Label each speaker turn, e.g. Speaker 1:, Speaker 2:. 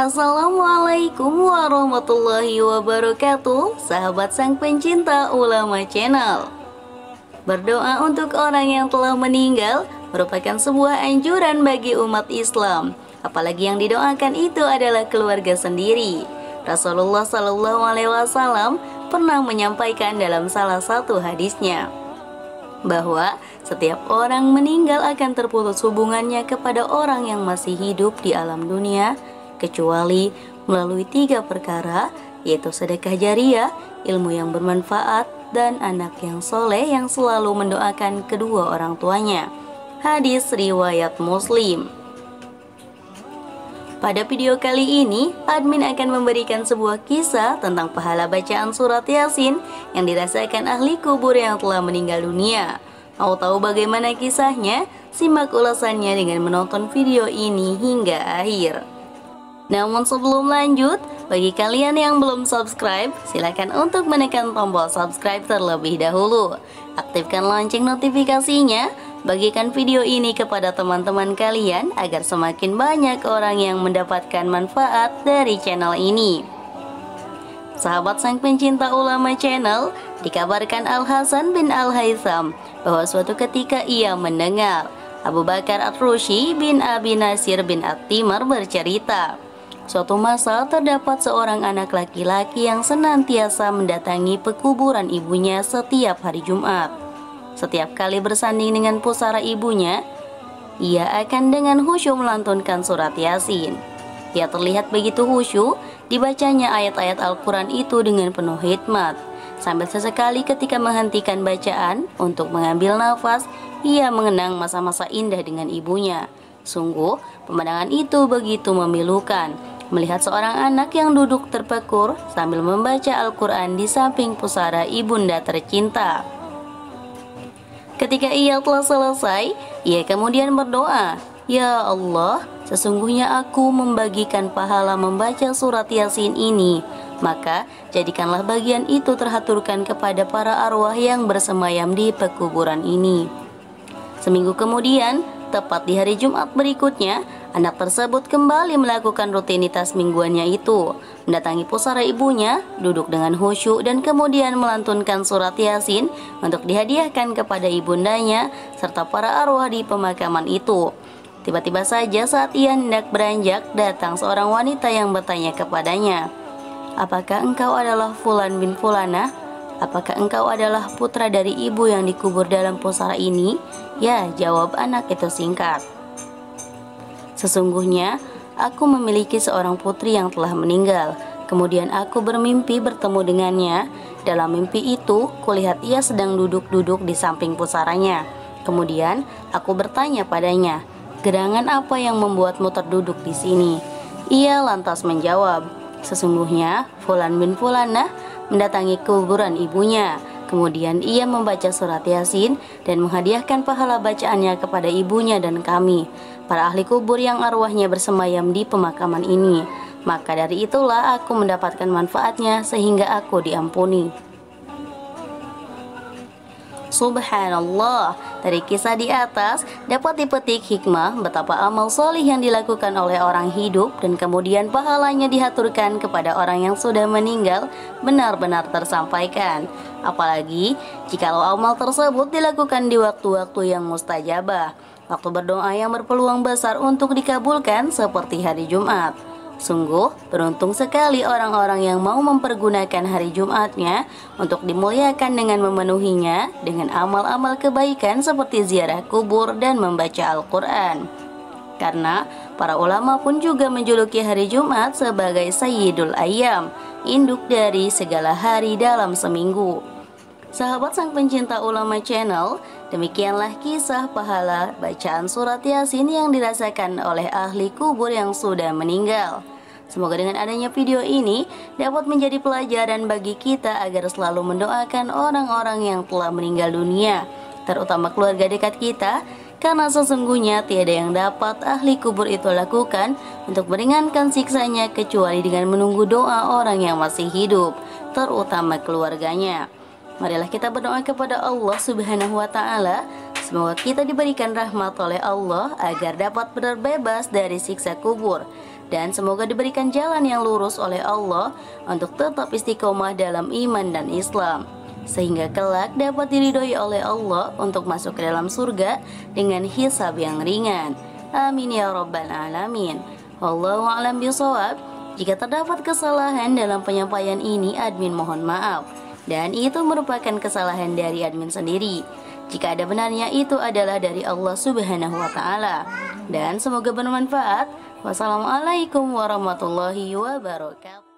Speaker 1: Assalamualaikum warahmatullahi wabarakatuh, sahabat sang pencinta ulama channel. Berdoa untuk orang yang telah meninggal merupakan sebuah anjuran bagi umat Islam, apalagi yang didoakan itu adalah keluarga sendiri. Rasulullah Shallallahu Alaihi Wasallam pernah menyampaikan dalam salah satu hadisnya bahwa setiap orang meninggal akan terputus hubungannya kepada orang yang masih hidup di alam dunia, kecuali melalui 3 perkara, yaitu sedekah jariah, ilmu yang bermanfaat, dan anak yang soleh yang selalu mendoakan kedua orang tuanya. Hadis riwayat Muslim. Pada video kali ini, admin akan memberikan sebuah kisah tentang pahala bacaan surat Yasin yang dirasakan ahli kubur yang telah meninggal dunia. Mau tahu bagaimana kisahnya? Simak ulasannya dengan menonton video ini hingga akhir. Namun sebelum lanjut, bagi kalian yang belum subscribe, silakan untuk menekan tombol subscribe terlebih dahulu. Aktifkan lonceng notifikasinya, bagikan video ini kepada teman-teman kalian agar semakin banyak orang yang mendapatkan manfaat dari channel ini. Sahabat sang pencinta ulama channel, dikabarkan Al-Hasan bin Al-Haytham bahwa suatu ketika ia mendengar Abu Bakar At-Rushi bin Abi Nasir bin At-Timar bercerita, suatu masa terdapat seorang anak laki-laki yang senantiasa mendatangi pekuburan ibunya setiap hari Jumat. Setiap kali bersanding dengan pusara ibunya, ia akan dengan khusyuk melantunkan surat Yasin. Ia terlihat begitu khusyuk, dibacanya ayat-ayat Al-Quran itu dengan penuh hikmat. Sambil sesekali ketika menghentikan bacaan untuk mengambil nafas, ia mengenang masa-masa indah dengan ibunya. Sungguh, pemandangan itu begitu memilukan. Melihat seorang anak yang duduk terpekur sambil membaca Al-Quran di samping pusara ibunda tercinta. Ketika ia telah selesai, ia kemudian berdoa, "Ya Allah, sesungguhnya aku membagikan pahala membaca surat Yasin ini, maka jadikanlah bagian itu terhaturkan kepada para arwah yang bersemayam di pekuburan ini." Seminggu kemudian, tepat di hari Jumat berikutnya, anak tersebut kembali melakukan rutinitas mingguannya itu, mendatangi pusara ibunya, duduk dengan khusyuk dan kemudian melantunkan surat Yasin untuk dihadiahkan kepada ibundanya serta para arwah di pemakaman itu. Tiba-tiba saja saat ia hendak beranjak, datang seorang wanita yang bertanya kepadanya, "Apakah engkau adalah Fulan bin Fulanah? Apakah engkau adalah putra dari ibu yang dikubur dalam pusara ini?" "Ya," jawab anak itu singkat. "Sesungguhnya aku memiliki seorang putri yang telah meninggal. Kemudian aku bermimpi bertemu dengannya. Dalam mimpi itu, kulihat ia sedang duduk-duduk di samping pusaranya. Kemudian aku bertanya padanya, 'Gerangan apa yang membuatmu terduduk di sini?' Ia lantas menjawab, 'Sesungguhnya Fulan bin Fulanah mendatangi kuburan ibunya. Kemudian ia membaca surat Yasin dan menghadiahkan pahala bacaannya kepada ibunya dan kami, para ahli kubur yang arwahnya bersemayam di pemakaman ini. Maka dari itulah aku mendapatkan manfaatnya sehingga aku diampuni.'" Subhanallah, dari kisah di atas dapat dipetik hikmah betapa amal solih yang dilakukan oleh orang hidup dan kemudian pahalanya dihaturkan kepada orang yang sudah meninggal benar-benar tersampaikan. Apalagi jikalau amal tersebut dilakukan di waktu-waktu yang mustajabah, waktu berdoa yang berpeluang besar untuk dikabulkan seperti hari Jumat. Sungguh beruntung sekali orang-orang yang mau mempergunakan hari Jumatnya untuk dimuliakan dengan memenuhinya dengan amal-amal kebaikan seperti ziarah kubur dan membaca Al-Quran. Karena para ulama pun juga menjuluki hari Jumat sebagai Sayyidul Ayyam, induk dari segala hari dalam seminggu. Sahabat sang pencinta ulama channel, demikianlah kisah pahala bacaan surat Yasin yang dirasakan oleh ahli kubur yang sudah meninggal. Semoga dengan adanya video ini dapat menjadi pelajaran bagi kita agar selalu mendoakan orang-orang yang telah meninggal dunia, terutama keluarga dekat kita, karena sesungguhnya tiada yang dapat ahli kubur itu lakukan untuk meringankan siksanya kecuali dengan menunggu doa orang yang masih hidup, terutama keluarganya. Marilah kita berdoa kepada Allah Subhanahu wa Ta'ala, semoga kita diberikan rahmat oleh Allah agar dapat berbebas dari siksa kubur. dan semoga diberikan jalan yang lurus oleh Allah untuk tetap istiqomah dalam iman dan Islam, sehingga kelak dapat diridhoi oleh Allah untuk masuk ke dalam surga dengan hisab yang ringan. Amin ya rabbal alamin. Wallahu a'lam bishawab. Jika terdapat kesalahan dalam penyampaian ini, admin mohon maaf, dan itu merupakan kesalahan dari admin sendiri. Jika ada benarnya, itu adalah dari Allah Subhanahu wa Ta'ala, dan semoga bermanfaat. Wassalamualaikum warahmatullahi wabarakatuh.